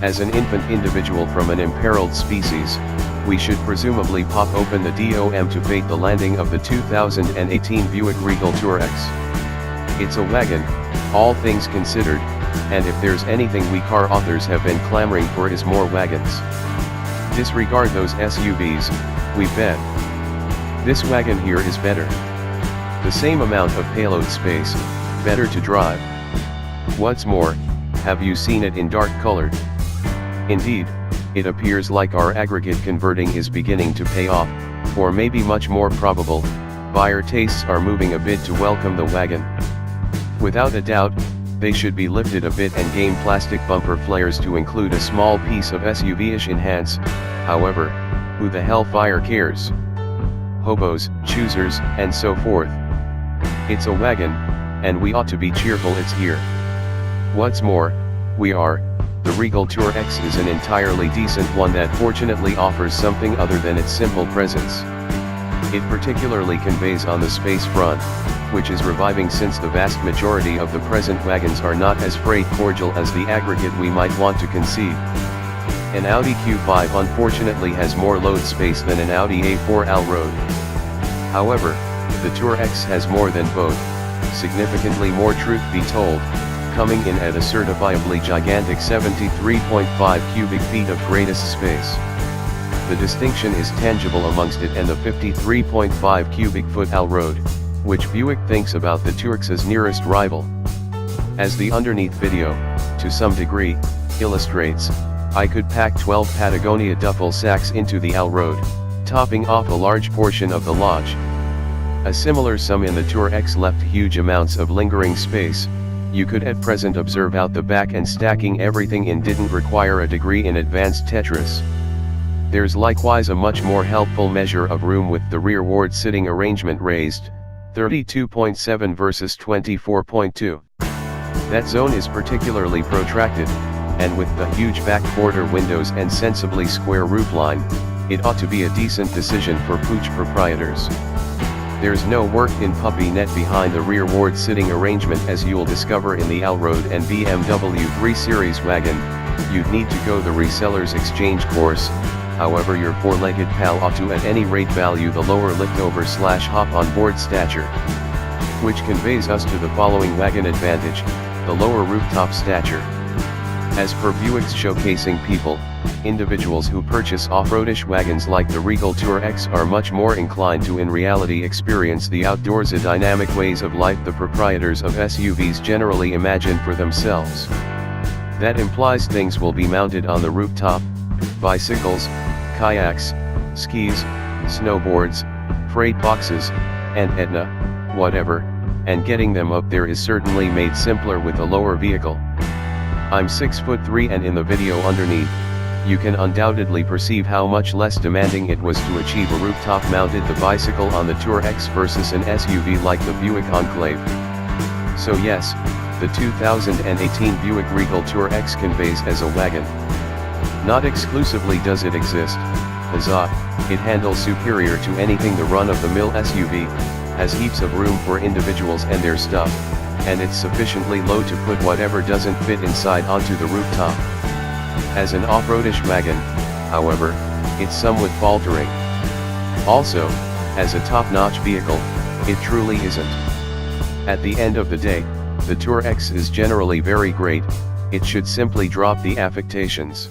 As an infant individual from an imperiled species, we should presumably pop open the DOM to fate the landing of the 2018 Buick Regal TourX. It's a wagon, all things considered, and if there's anything we car authors have been clamoring for is more wagons. Disregard those SUVs, we bet. This wagon here is better. The same amount of payload space, better to drive. What's more, have you seen it in dark colored? Indeed, it appears like our aggregate converting is beginning to pay off, or maybe much more probable, buyer tastes are moving a bit to welcome the wagon. Without a doubt, they should be lifted a bit and gain plastic bumper flares to include a small piece of SUV-ish enhance. However, who the hellfire cares? Hobos, choosers, and so forth. It's a wagon, and we ought to be cheerful it's here. What's more, the Regal TourX is an entirely decent one that fortunately offers something other than its simple presence. It particularly conveys on the space front, which is reviving since the vast majority of the present wagons are not as freight cordial as the aggregate we might want to concede. An Audi Q5 unfortunately has more load space than an Audi A4 Allroad. However, the TourX has more than both, significantly more truth be told, coming in at a certifiably gigantic 73.5 cubic feet of greatest space. The distinction is tangible amongst it and the 53.5 cubic foot Allroad, which Buick thinks about the TourX's nearest rival. As the underneath video, to some degree, illustrates, I could pack 12 Patagonia duffel sacks into the Allroad, topping off a large portion of the lodge. A similar sum in the TourX left huge amounts of lingering space. You could at present observe out the back, and stacking everything in didn't require a degree in advanced Tetris. There's likewise a much more helpful measure of room with the rearward sitting arrangement raised, 32.7 versus 24.2. That zone is particularly protracted, and with the huge back quarter windows and sensibly square roofline, it ought to be a decent decision for pooch proprietors. There's no worked-in puppy net behind the rearward sitting arrangement, as you'll discover in the Allroad and BMW 3 Series wagon. You'd need to go the reseller's exchange course. However, your four-legged pal ought to at any rate value the lower liftover/hop on board stature. Which conveys us to the following wagon advantage, the lower rooftop stature. As per Buick's showcasing people, individuals who purchase off-roadish wagons like the Regal TourX are much more inclined to in reality experience the outdoors, a dynamic ways of life the proprietors of SUVs generally imagine for themselves. That implies things will be mounted on the rooftop: bicycles, kayaks, skis, snowboards, freight boxes, and Etna, whatever, and getting them up there is certainly made simpler with a lower vehicle. I'm 6'3" and in the video underneath, you can undoubtedly perceive how much less demanding it was to achieve a rooftop-mounted the bicycle on the TourX versus an SUV like the Buick Enclave. So yes, the 2018 Buick Regal TourX conveys as a wagon. Not exclusively does it exist, huzzah, it handles superior to anything the run-of-the-mill SUV, has heaps of room for individuals and their stuff, and it's sufficiently low to put whatever doesn't fit inside onto the rooftop. As an off-roadish wagon, however, it's somewhat faltering. Also, as a top-notch vehicle, it truly isn't. At the end of the day, the TourX is generally very great, it should simply drop the affectations.